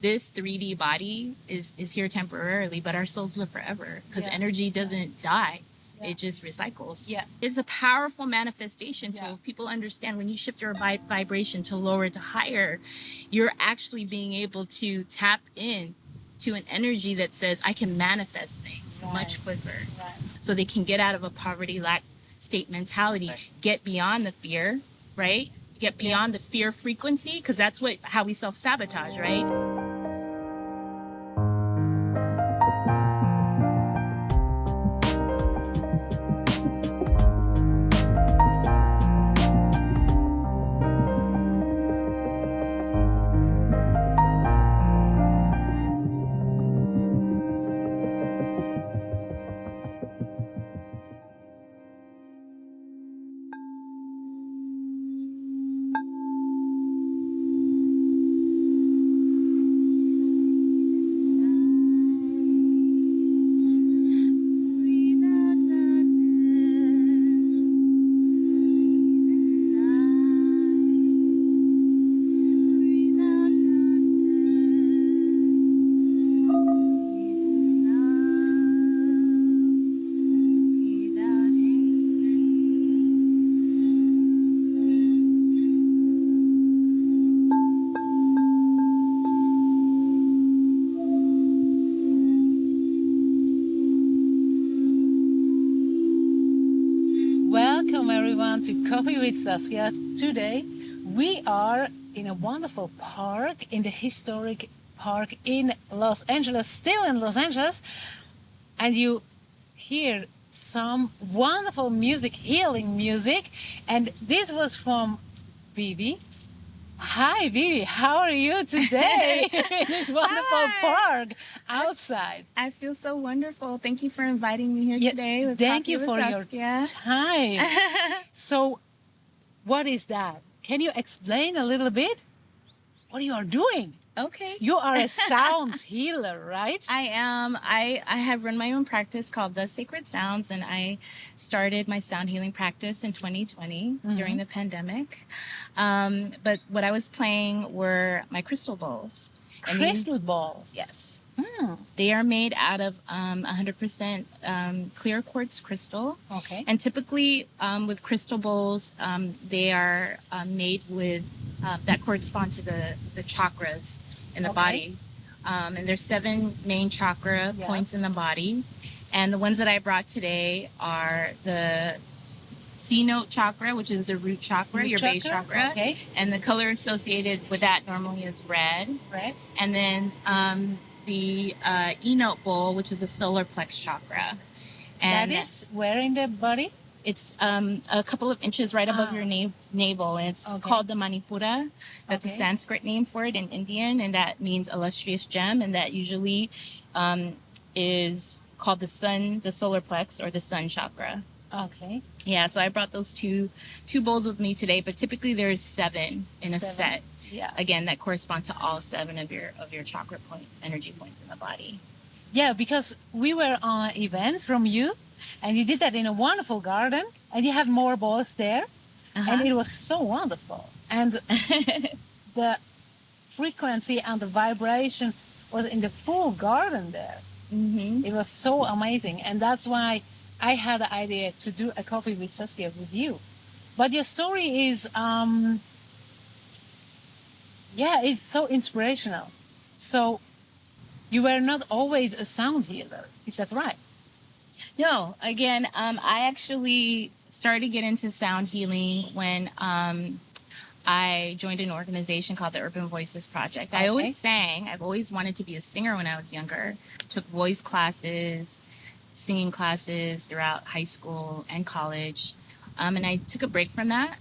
this 3D body is here temporarily, but our souls live forever because energy doesn't die. It just recycles. Yeah. It's a powerful manifestation tool. If people understand, when you shift your vibration to lower to higher, you're actually being able to tap in to an energy that says, I can manifest things much quicker. Right. So they can get out of a poverty lack state mentality, get beyond the fear, right? Get beyond the fear frequency, because that's how we self-sabotage, right? Welcome everyone to Coffee with Saskia. Today we are in a wonderful park, in the historic park in Los Angeles, still in Los Angeles, and you hear some wonderful music, healing music, and this was from Bibi. Hi Bibi, how are you today in this wonderful park outside? I feel so wonderful. Thank you for inviting me here today. With Thank Coffee you with for your Saskia. time. So, what is that? Can you explain a little bit what you are doing? Okay. You are a sound healer, right? I am. I have run my own practice called The Sacred Sounds, and I started my sound healing practice in 2020 during the pandemic. But what I was playing were my crystal bowls. Crystal balls. Yes. They are made out of 100% clear quartz crystal. Okay. And typically with crystal bowls, they are made with that correspond to the chakras in the body. And there's 7 main chakra points in the body. And the ones that I brought today are the C note chakra, which is the root chakra, your base chakra. Okay. And the color associated with that normally is red. Right. And then the E note bowl, which is a solar plex chakra. And that is where in the body? It's a couple of inches right above your navel, and it's called the Manipura. That's a Sanskrit name for it in Indian, and that means illustrious gem, and that usually is called the sun, the solar plex, or the sun chakra. Okay. Yeah, so I brought those two bowls with me today, but typically there's 7 in a set. Yeah. Again, that correspond to all 7 of your chakra points, energy points in the body. Yeah, because we were on an event from you, and you did that in a wonderful garden, and you have more balls there, and it was so wonderful. And the frequency and the vibration was in the full garden there. It was so amazing, and that's why I had the idea to do a coffee with Saskia with you. But your story is, it's so inspirational. So you were not always a sound healer, is that right? No, again, I actually started to get into sound healing when I joined an organization called the Urban Voices Project. I always sang. I've always wanted to be a singer when I was younger. Took voice classes, singing classes throughout high school and college. And I took a break from that,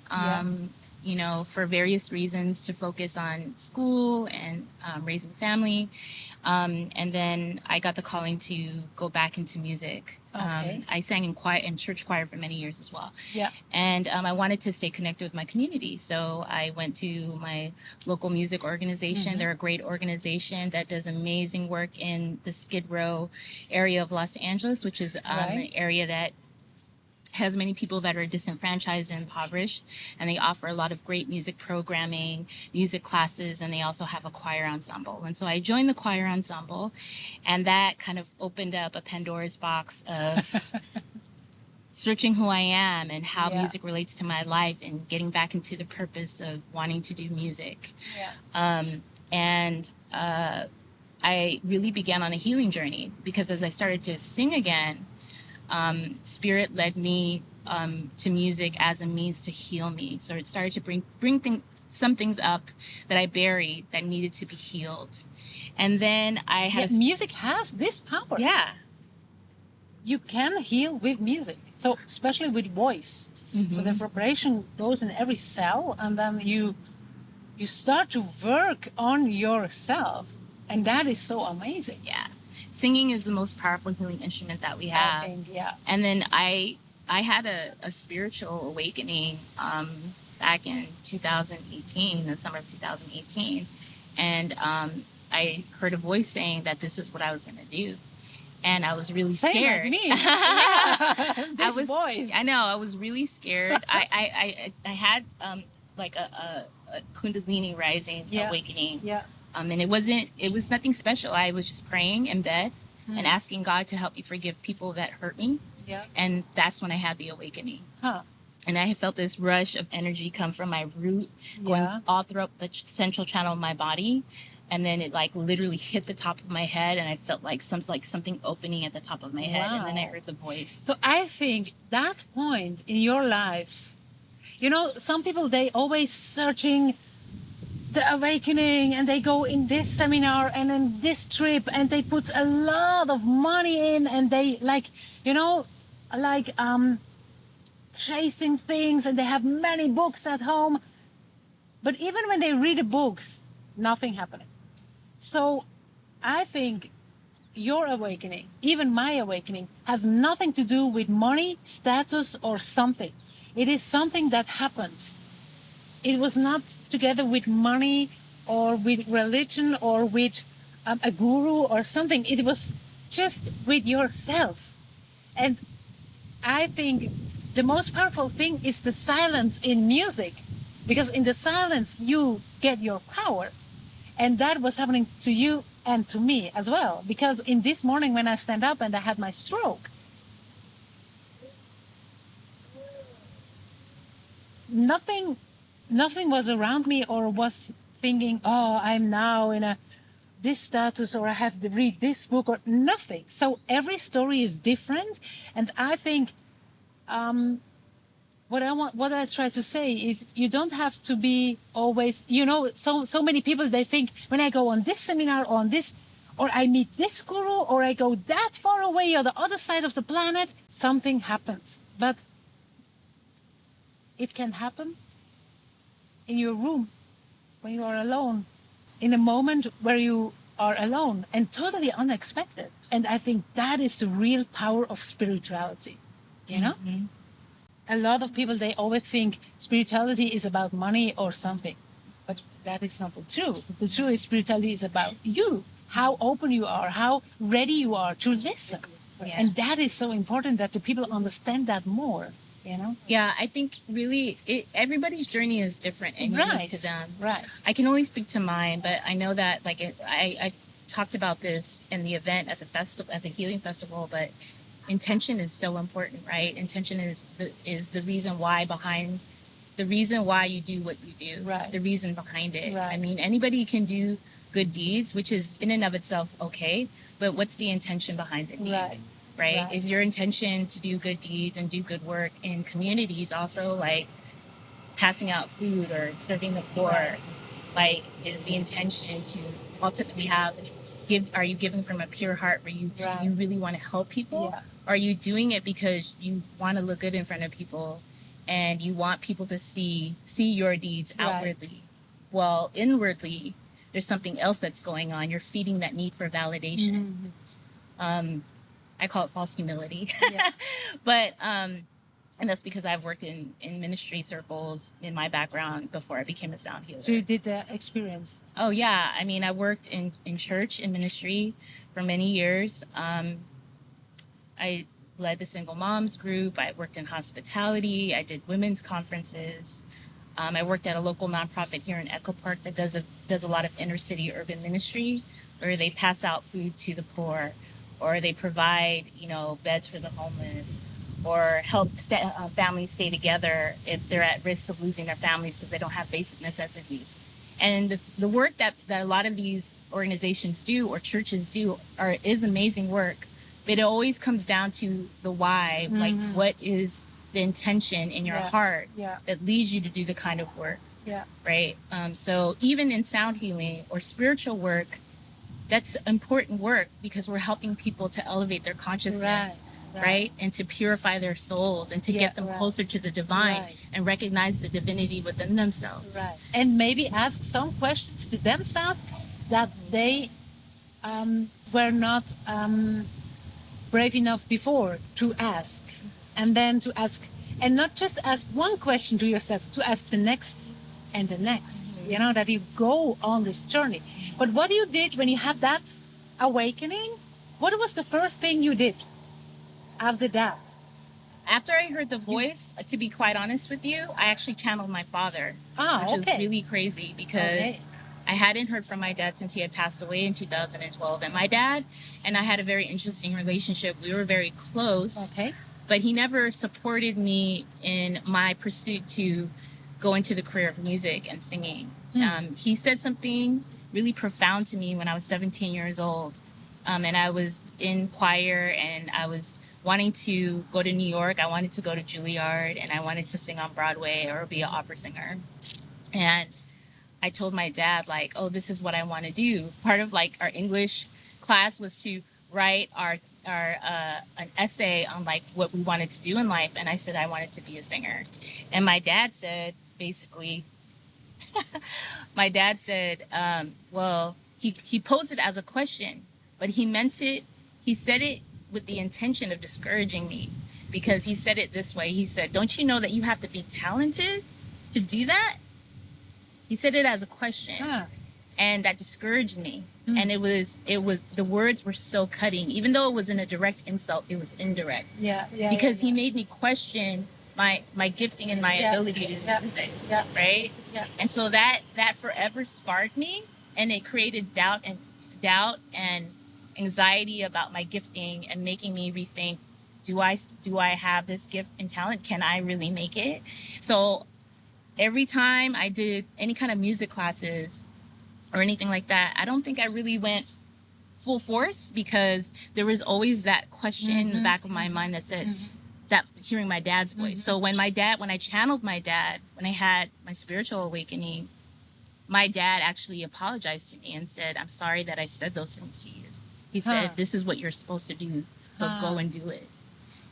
for various reasons, to focus on school and raising family. And then I got the calling to go back into music. I sang in church choir for many years as well. Yeah. And I wanted to stay connected with my community. So I went to my local music organization. They're a great organization that does amazing work in the Skid Row area of Los Angeles, which is an area that has many people that are disenfranchised and impoverished, and they offer a lot of great music programming, music classes, and they also have a choir ensemble. And so I joined the choir ensemble, and that kind of opened up a Pandora's box of searching who I am and how music relates to my life and getting back into the purpose of wanting to do music. I really began on a healing journey because as I started to sing again, Spirit led me to music as a means to heal me. So it started to bring some things up that I buried that needed to be healed. And then I had music has this power. Yeah. You can heal with music. So especially with voice. Mm-hmm. So the vibration goes in every cell, and then you start to work on yourself. And that is so amazing. Yeah. Singing is the most powerful healing instrument that we have. I think, yeah. And then I had a spiritual awakening back in 2018, the summer of 2018. And I heard a voice saying that this is what I was going to do. And I was really scared. Like me. Yeah. Voice. I know. I was really scared. I had like a Kundalini rising awakening. Yeah. And it was nothing special. I was just praying in bed and asking God to help me forgive people that hurt me. Yeah. And that's when I had the awakening. Huh. And I felt this rush of energy come from my root, going all throughout the central channel of my body. And then it like literally hit the top of my head, and I felt like something opening at the top of my head. And then I heard the voice. So I think that point in your life, some people, they always searching the awakening, and they go in this seminar and in this trip, and they put a lot of money in, and they chasing things, and they have many books at home. But even when they read the books, nothing happening. So I think your awakening, even my awakening, has nothing to do with money, status, or something. It is something that happens. It was not together with money or with religion or with a guru or something. It was just with yourself. And I think the most powerful thing is the silence in music, because in the silence you get your power. And that was happening to you and to me as well. Because in this morning when I stand up and I had my stroke, nothing was around me or was thinking, oh, I'm now in this status, or I have to read this book, or nothing. So every story is different. And I think what I try to say is, you don't have to be always, so many people, they think when I go on this seminar or on this, or I meet this guru, or I go that far away or the other side of the planet, something happens. But it can happen in your room when you are alone, in a moment where you are alone and totally unexpected. And I think that is the real power of spirituality, Mm-hmm. A lot of people, they always think spirituality is about money or something, but that is not the truth. The truth is spirituality is about you, how open you are, how ready you are to listen. Yeah. And that is so important, that the people understand that more, Yeah, I think really everybody's journey is different and unique to them. Right. I can only speak to mine, but I know that I talked about this in the event at the festival, at the Healing Festival, but intention is so important, right? Intention is the reason why you do what you do, right? The reason behind it. Right. I mean, anybody can do good deeds, which is in and of itself okay, but what's the intention behind the deed? Right? Is your intention to do good deeds and do good work in communities, also like passing out food or serving the poor? Right. Like, is the intention to ultimately are you giving from a pure heart where you really want to help people? Yeah. Or are you doing it because you want to look good in front of people and you want people to see your deeds outwardly? Well, inwardly, there's something else that's going on. You're feeding that need for validation. Mm-hmm. I call it false humility. Yeah. But and that's because I've worked in ministry circles in my background before I became a sound healer. So you did that experience? Oh, yeah. I mean, I worked in church, in ministry for many years. I led the single moms group. I worked in hospitality. I did women's conferences. I worked at a local nonprofit here in Echo Park that does a lot of inner city urban ministry, where they pass out food to the poor, or they provide, beds for the homeless, or help families stay together if they're at risk of losing their families because they don't have basic necessities. And the work that a lot of these organizations do or churches do is amazing work, but it always comes down to the why, like what is the intention in your heart that leads you to do the kind of work, right? So even in sound healing or spiritual work, that's important work because we're helping people to elevate their consciousness, right? And to purify their souls and to get them closer to the divine and recognize the divinity within themselves. Right. And maybe ask some questions to themselves that they were not brave enough before to ask. And then to ask, and not just ask one question to yourself, to ask the next and the next, that you go on this journey. But what you did when you had that awakening, what was the first thing you did after that? After I heard the voice, to be quite honest with you, I actually channeled my father, which was really crazy because I hadn't heard from my dad since he had passed away in 2012. And my dad and I had a very interesting relationship. We were very close, but he never supported me in my pursuit to go into the career of music and singing. He said something really profound to me when I was 17 years old. And I was in choir and I was wanting to go to New York. I wanted to go to Juilliard and I wanted to sing on Broadway or be an opera singer. And I told my dad, like, oh, this is what I want to do. Part of like our English class was to write an essay on like what we wanted to do in life. And I said, I wanted to be a singer. And my dad said, basically, well, he posed it as a question, but he meant it. He said it with the intention of discouraging me because he said it this way. He said, don't you know that you have to be talented to do that? He said it as a question and that discouraged me. And it was, the words were so cutting, even though it wasn't a direct insult, it was indirect. Because he made me question my gifting and my ability to do music, right? And so that forever scarred me, and it created doubt and anxiety about my gifting and making me rethink, do I have this gift and talent? Can I really make it? So every time I did any kind of music classes or anything like that, I don't think I really went full force because there was always that question in the back of my mind that said, that hearing my dad's voice. So when I channeled my dad, when I had my spiritual awakening, my dad actually apologized to me and said, I'm sorry that I said those things to you. He said, this is what you're supposed to do. So go and do it.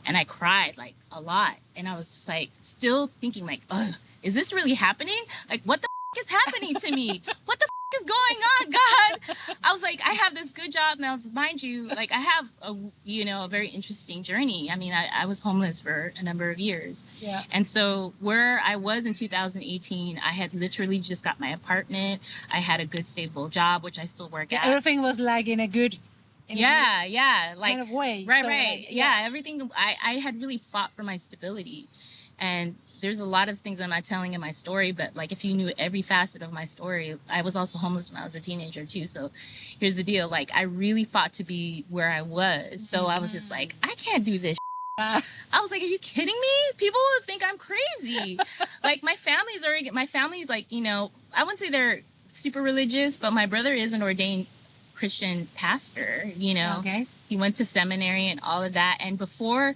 And I cried like a lot. And I was just like, still thinking like, ugh, is this really happening? Like, what the is happening to me? What the is going on, God? I was like, I have this good job now. Mind you, like I have a very interesting journey. I mean, I was homeless for a number of years. And so where I was in 2018, I had literally just got my apartment. I had a good stable job, which I still work at. Everything was like in a good like kind of way. Right. Like, Everything. I had really fought for my stability. And there's a lot of things I'm not telling in my story, but like if you knew every facet of my story, I was also homeless when I was a teenager too. So here's the deal. Like I really fought to be where I was. So I was just like, I can't do this. I was like, are you kidding me? People would think I'm crazy. Like my family's like, I wouldn't say they're super religious, but my brother is an ordained Christian pastor, Okay. He went to seminary and all of that. And before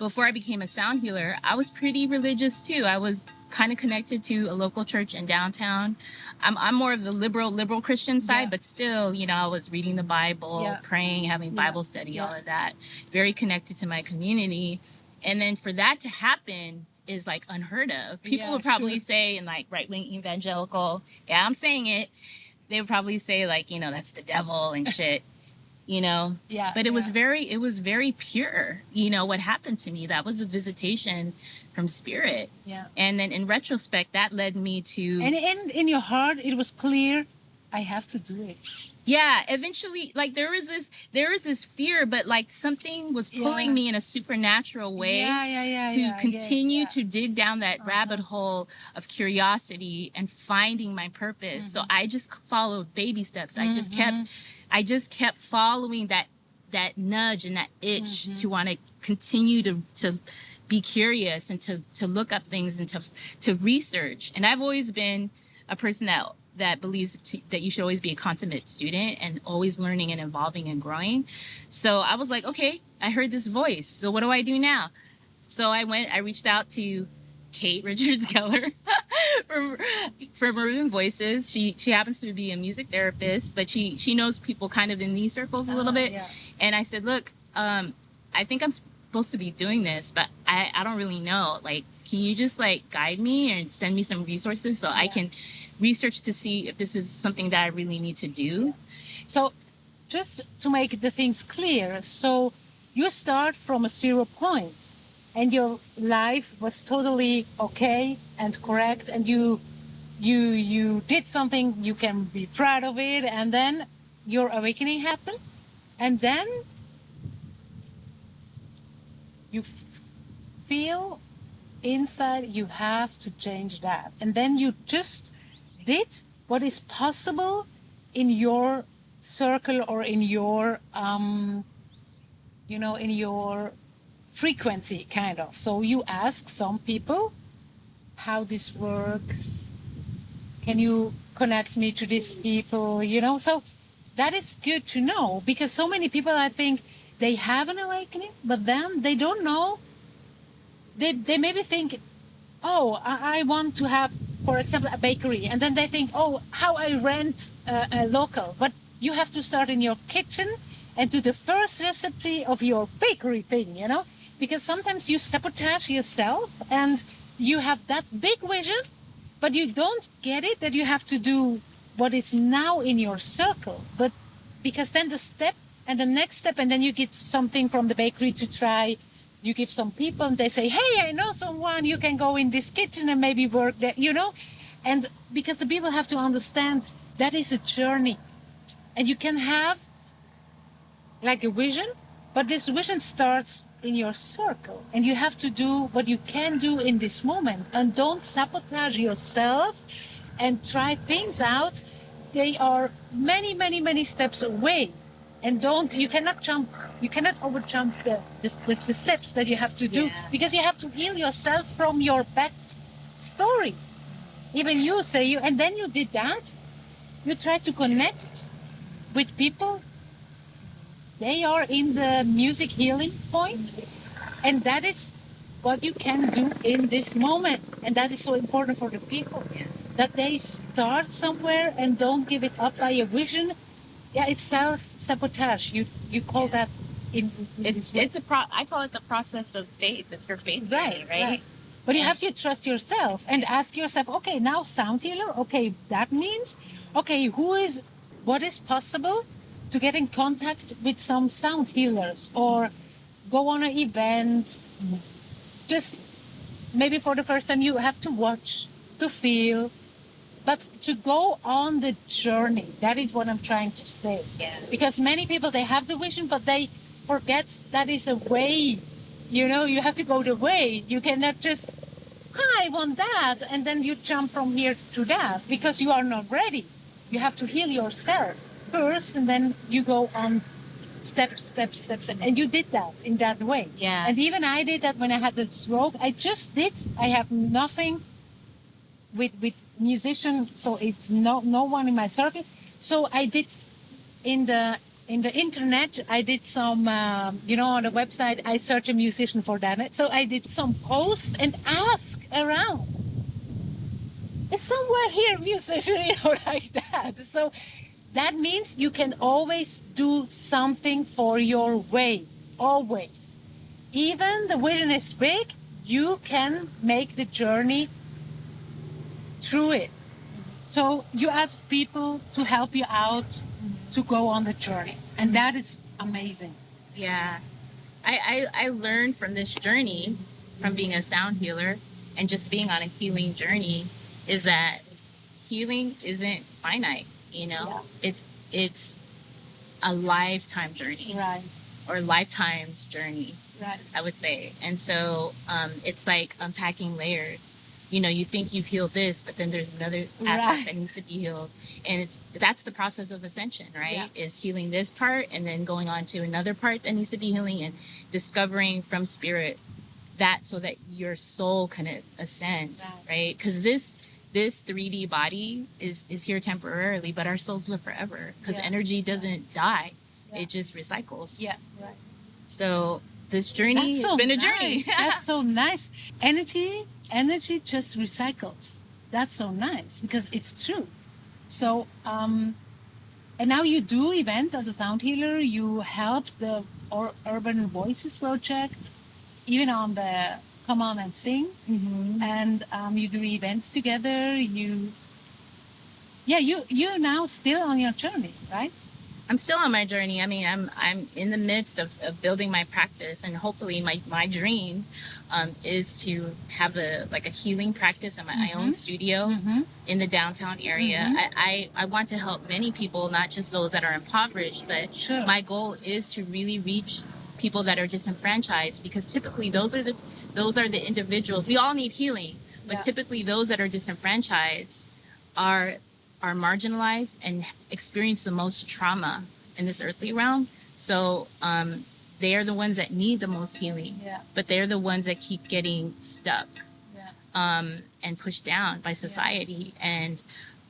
I became a sound healer, I was pretty religious too. I was kind of connected to a local church in downtown. I'm more of the liberal Christian side, but still, I was reading the Bible, praying, having Bible study, all of that. Very connected to my community. And then for that to happen is like unheard of. People would probably say in like right-wing evangelical, I'm saying it. They would probably say like, that's the devil and shit. But it was very pure, what happened to me. That was a visitation from spirit. And then in retrospect, that led me to, and in your heart it was clear, I have to do it. Yeah, eventually, like there is this fear, but like something was pulling me in a supernatural way to continue to dig down that rabbit hole of curiosity and finding my purpose. So I just followed baby steps. I just kept following that nudge and that itch to want to continue to be curious and to look up things and to research. And I've always been a person that believes that you should always be a consummate student and always learning and evolving and growing. So I was like, okay, I heard this voice. So what do I do now? So I reached out to Kate Richards Keller from Urban Voices. She happens to be a music therapist, but she knows people kind of in these circles a little bit. Yeah. And I said, look, I think I'm supposed to be doing this, but I don't really know. Like, can you just like guide me and send me some resources so I can research to see if this is something that I really need to do? So just to make the things clear, so you start from a 0 point and your life was totally okay and correct, and you did something, you can be proud of it, and then your awakening happened, and then you feel inside you have to change that, and then you just did what is possible in your circle or in your in your frequency, kind of. So you ask some people how this works, can you connect me to these people, so that is good to know, because so many people, I think, they have an awakening, but then they don't know. They maybe think, oh, I want to have, for example, a bakery. And then they think, oh, how I rent a local. But you have to start in your kitchen and do the first recipe of your bakery thing, because sometimes you sabotage yourself and you have that big vision, but you don't get it that you have to do what is now in your circle. But because then the step and the next step, and then you get something from the bakery to try. You give some people and they say, hey, I know someone, you can go in this kitchen and maybe work there, And because the people have to understand that is a journey. And you can have like a vision, but this vision starts in your circle. And you have to do what you can do in this moment. And don't sabotage yourself and try things out. They are many, many, many steps away. And you cannot over jump the steps that you have to do, because you have to heal yourself from your back story. Even you say and then you did that. You try to connect with people. They are in the music healing point, and that is what you can do in this moment. And that is so important for the people, that they start somewhere and don't give it up by a vision. Yeah, it's self-sabotage. You call that I call it the process of faith. It's your faith journey, right? But you have to trust yourself and ask yourself, okay, now sound healer. Okay, that means, okay, what is possible to get in contact with some sound healers or go on an event. Just maybe for the first time you have to watch, to feel, but to go on the journey. That is what I'm trying to say. Yeah. Because many people, they have the vision, but they forget that is a way. You have to go the way. You cannot just, I want that, and then you jump from here to that, because you are not ready. You have to heal yourself first, and then you go on steps. And you did that in that way. Yeah. And even I did that when I had the stroke. I have nothing with musician, so it's no one in my circle. So I did in the internet, I did some on the website, I search a musician for that. So I did some posts and ask around, is somewhere here musician, like that. So that means you can always do something for your way, always. Even the vision is big, you can make the journey through it. So you ask people to help you out to go on the journey, and that is amazing. Yeah, I learned from this journey, from being a sound healer and just being on a healing journey, is that healing isn't finite. you know. Yeah. It's a lifetime journey, Right. or lifetime's journey, Right. I would say. And so it's like unpacking layers. You know, you think you've healed this, but then there's another aspect that needs to be healed. And that's the process of ascension, right? Yeah. Is healing this part and then going on to another part that needs to be healing, and discovering from spirit that, so that your soul can ascend, right? Because this 3D body is here temporarily, but our souls live forever, because energy doesn't die. It just recycles. Yeah, right. So this journey has been a journey. That's so nice. Energy just recycles. That's so nice, because it's true. So, and now you do events as a sound healer. You help the Urban Voices project, even on the Come On and Sing, and you do events together. You now still on your journey, right? I'm still on my journey. I mean, I'm in the midst of building my practice, and hopefully my dream is to have a healing practice in my own studio in the downtown area. I want to help many people, not just those that are impoverished, but my goal is to really reach people that are disenfranchised, because typically those are the individuals. We all need healing, but typically those that are disenfranchised are marginalized and experience the most trauma in this earthly realm. So they are the ones that need the most healing, but they're the ones that keep getting stuck and pushed down by society. And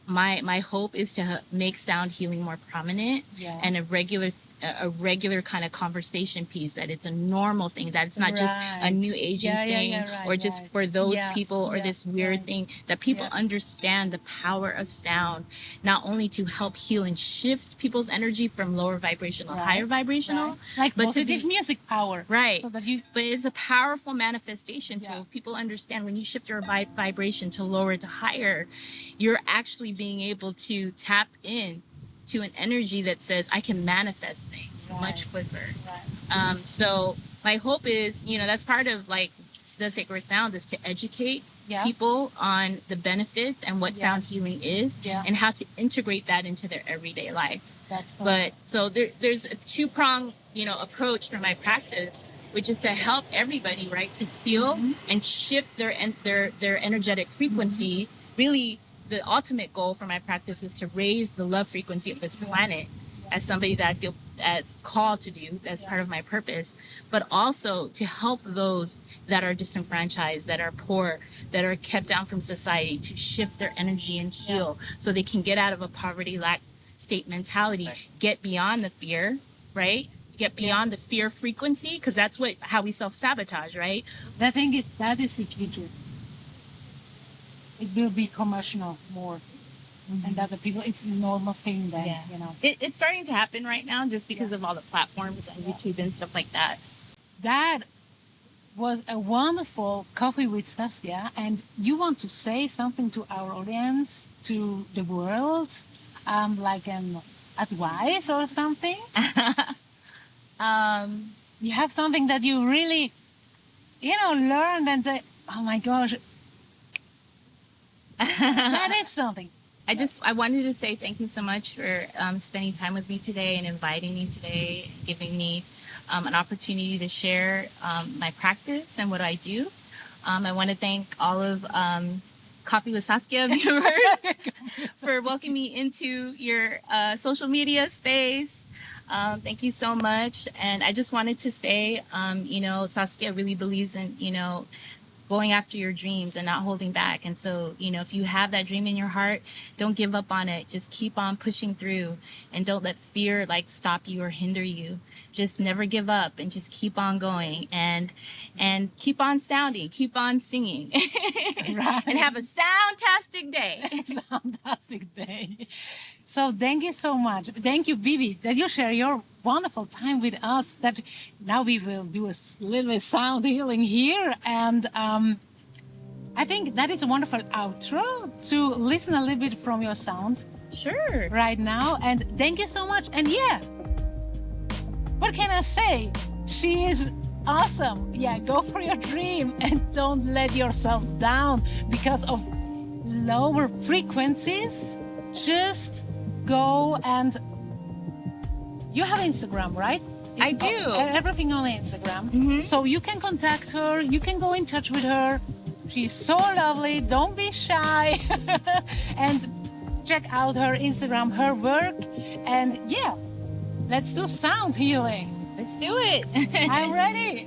my hope is to make sound healing more prominent and a regular kind of conversation piece, that it's a normal thing, that it's not just a new aging thing or just for those people or this weird thing, that people understand the power of sound, not only to help heal and shift people's energy from lower vibrational, higher vibrational, like but positive music power. Right. So that but it's a powerful manifestation tool. If people understand, when you shift your vibration to lower to higher, you're actually being able to tap in to an energy that says, I can manifest things much quicker. So my hope is, that's part of the Sacred Sound, is to educate people on the benefits and what sound healing is and how to integrate that into their everyday life. So there's a two-pronged, approach for my practice, which is to help everybody, right, to feel and shift their energetic frequency. Really, the ultimate goal for my practice is to raise the love frequency of this planet, as somebody that I feel as called to do, as part of my purpose, but also to help those that are disenfranchised, that are poor, that are kept down from society, to shift their energy and heal, so they can get out of a poverty lack state mentality, get beyond the fear, right? Get beyond the fear frequency, because that's how we self-sabotage, right? I think that is the key to it. It will be commercial more, and other people, it's a normal thing then, It's starting to happen right now, just because of all the platforms and YouTube and stuff like that. That was a wonderful coffee with Saskia, and you want to say something to our audience, to the world, like an advice or something? You have something that you really, learned and say, oh my gosh, that is something. I wanted to say thank you so much for spending time with me today and inviting me today, giving me an opportunity to share my practice and what I do. I want to thank all of Coffee with Saskia viewers for welcoming me into your social media space. Thank you so much. And I just wanted to say, Saskia really believes in, going after your dreams and not holding back. And so, if you have that dream in your heart, don't give up on it. Just keep on pushing through, and don't let fear stop you or hinder you. Just never give up, and just keep on going, and keep on sounding, keep on singing, and have a soundtastic day. Fantastic day. So thank you so much. Thank you, Bibi, that you share your wonderful time with us. That now we will do a little sound healing here. And I think that is a wonderful outro to listen a little bit from your sound. Sure. Right now. And thank you so much. And what can I say? She is awesome. Go for your dream and don't let yourself down because of lower frequencies. Just go and you have Instagram, right? I do. Everything on Instagram. Mhm. So you can contact her, you can go in touch with her. She's so lovely. Don't be shy. And check out her Instagram, her work. And yeah, let's do sound healing. Let's do it. I'm ready.